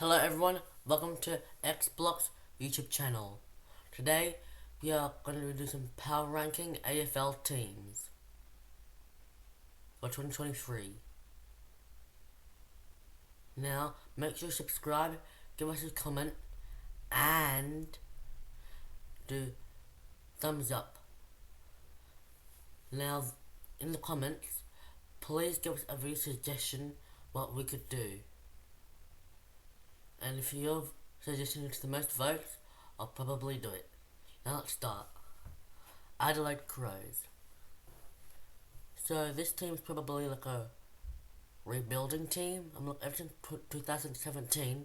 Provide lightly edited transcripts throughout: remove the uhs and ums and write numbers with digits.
Hello everyone, welcome to Xblock's YouTube channel. Today we are going to do some power ranking AFL teams for 2023. Now make sure you subscribe, give us a comment and do thumbs up. Now in the comments please give us a video suggestion what we could do. And if your suggestion gets the most votes, I'll probably do it. Now let's start. Adelaide Crows. So this team's probably like a rebuilding team. I'm looking ever since 2017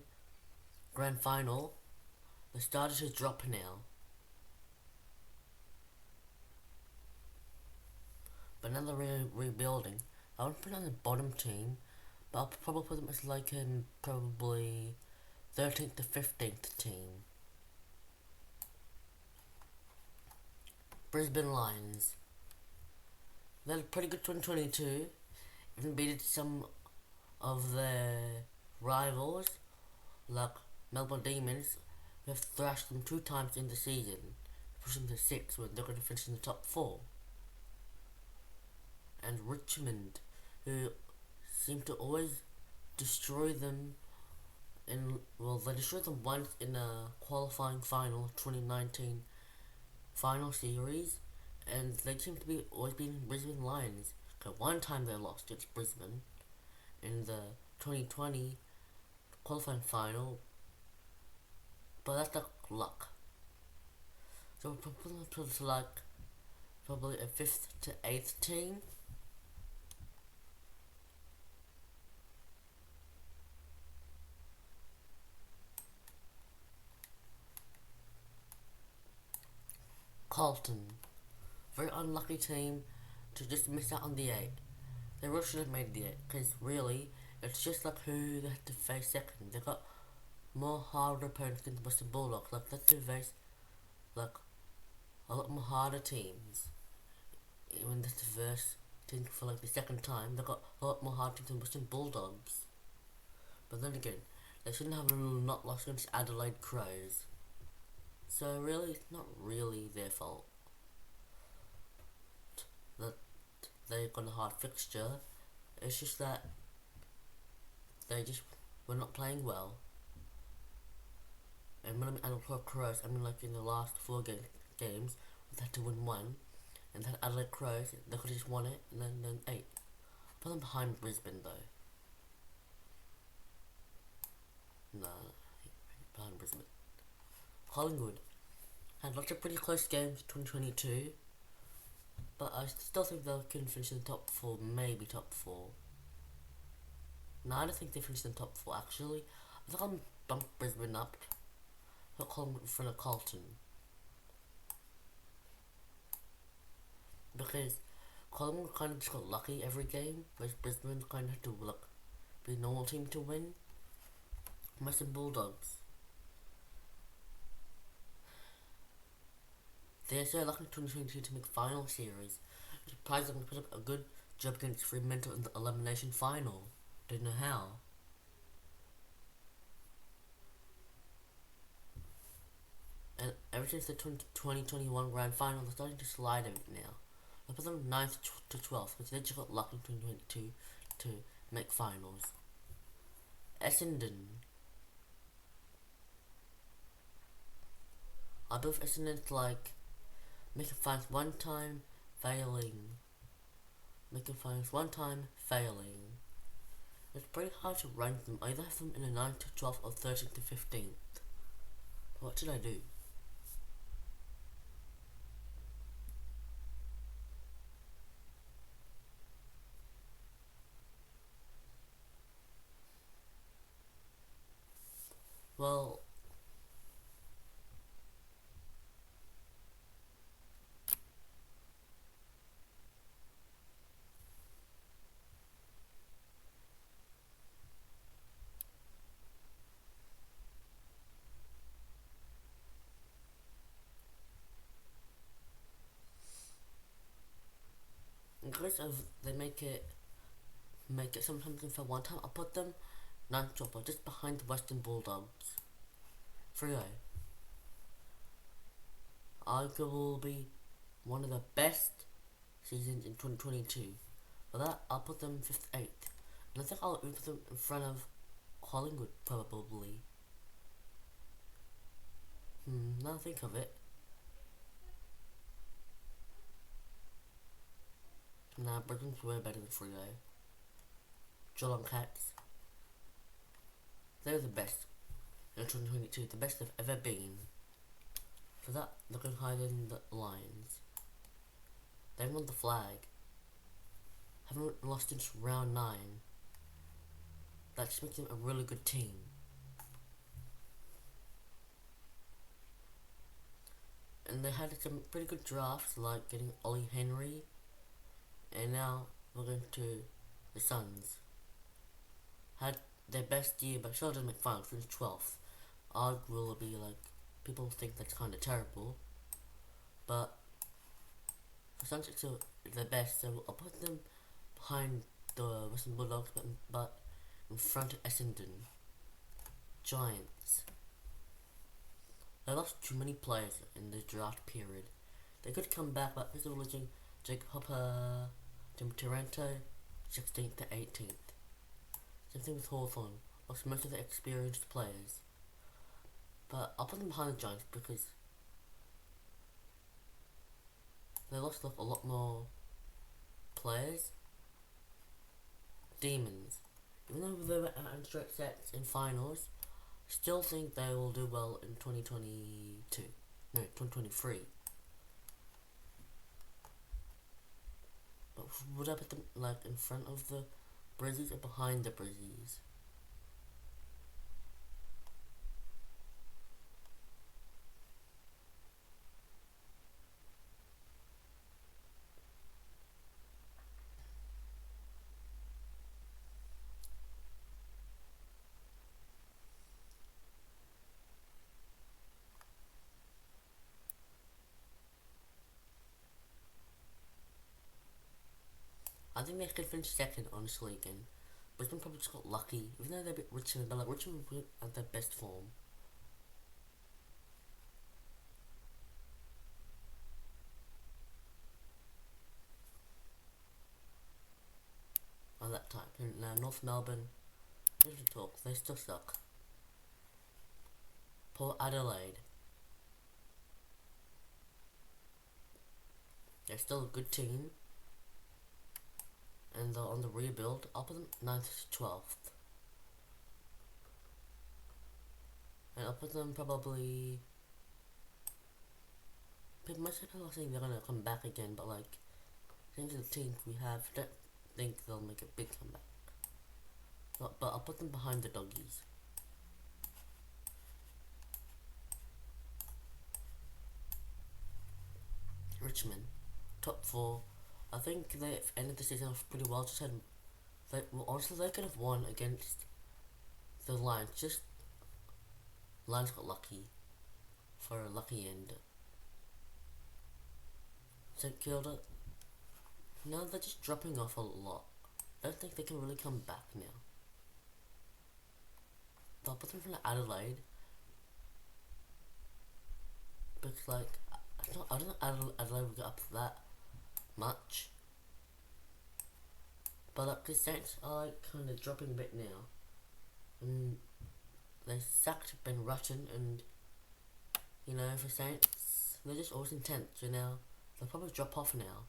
grand final. They started to drop now. But now they're rebuilding. I wouldn't put on the bottom team, but I'll probably put them as like in probably 13th to 15th team. Brisbane Lions. They had a pretty good 2022. Even beat some of their rivals, like Melbourne Demons, who have thrashed them 2 times in the season, pushing to 6 when they're going to finish in the top 4. And Richmond, who seem to always destroy them they destroyed them once in a qualifying final 2019 final series, and they seem to be always being Brisbane Lions. Okay, one time they lost against Brisbane in the 2020 qualifying final, but that's like luck. So we're probably to like probably a 5th to 8th team. Carlton, very unlucky team to just miss out on the 8. They really should have made the 8, because really, it's just like who they had to face second. They got more harder opponents than the Western Bulldogs. Like, they had to face like a lot more harder teams. When that's the first team for like the second time, they got a lot more harder teams than Western Bulldogs. But then again, they shouldn't have not lost against Adelaide Crows. So really, it's not really their fault that they got a hard fixture. It's just that they just were not playing well. And when I mean Adelaide Crows, I mean like in the last 4 games, they had to win 1. And then Adelaide Crows, they could have just won it, and then 8. Put them behind Brisbane though. Nah, behind Brisbane. Collingwood had lots of pretty close games in 2022, but I still think they can finish in the top 4, maybe top 4. No, I don't think they finished in the top 4 actually. I think I'm bump Brisbane up. I'll call them in front of Carlton. Because Collingwood kind of just got lucky every game, whereas Brisbane kind of had to like be a normal team to win. Western Bulldogs. They're so lucky in 2022 to make final series. I'm surprised they can put up a good job against Fremantle in the elimination final. Don't know how. And ever since the 2021 grand final, they're starting to slide a bit now. I put them 9th to 12th because they just got lucky in 2022 to make finals. Essendon. I believe Essendon's like making finals one time, failing. Making finals one time, failing. It's pretty hard to rank them. I either have them in the 9th to 12th or 13th to 15th. What should I do? Well, in case of they make it sometimes for one time, I'll put them ninth job, but just behind the Western Bulldogs. 3A. Arguably one of the best seasons in 2022. For that, I'll put them 5th, 8th. And I think I'll put them in front of Collingwood, probably. Now I think of it. Nah, Britain's way better than 3A. Geelong Cats. They're the best in 2022, the best they've ever been. For that, they're going higher than the Lions. They won the flag. Haven't lost since round 9. That just makes them a really good team. And they had some pretty good drafts, like getting Ollie Henry. And now we're going to the Suns. Had their best year, but Sheldon McFarlane finished 12th. Arguably, like, people think that's kind of terrible. But for Suns, it's the best, so I'll put them behind the Western Bulldogs, but in front of Essendon. Giants. They lost too many players in the draft period. They could come back, but because of losing Jake Hopper, Tim Taranto, 16th to 18th. Same thing with Hawthorn. Lost most of the experienced players. But I'll put them behind the Giants because they lost a lot more players. Demons. Even though they were out in straight sets in finals, still think they will do well in 2022. No, 2023. But would I put them like in front of the Brizzies or behind the Brizzies? I think they could finish second, honestly, again. Brisbane probably just got lucky, even though they're a bit Richmond, but like Richmond were at their best form. At that time. And now North Melbourne, there's the talk, they still suck. Port Adelaide. They're still a good team. And they're on the rebuild. I'll put them 9th to 12th. And I'll put them probably... Most people are saying they're gonna come back again, but like, things of the teams we have, I don't think they'll make a big comeback. But I'll put them behind the Doggies. Richmond, top 4. I think they ended the season off pretty well. Just had, honestly, they could have won against the Lions. Just Lions got lucky for a lucky end. St Kilda, now they're just dropping off a lot. I don't think they can really come back now. But I'll put them from Adelaide because like I don't think Adelaide will get up that much. But like the Saints are like kind of dropping a bit now, and they sacked Ben Rutten, and you know for Saints they're just always intense. So now they'll probably drop off now.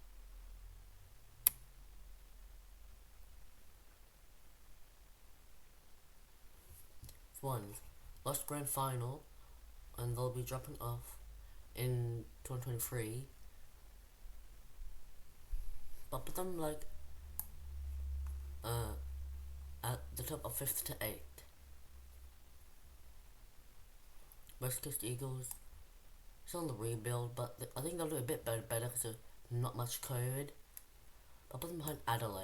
Swans lost grand final, and they'll be dropping off in 2023. But put them like at the top of 5th to 8th. West Coast Eagles, still on the rebuild, but I think they'll do a bit better because there's not much COVID. I'll put them behind Adelaide.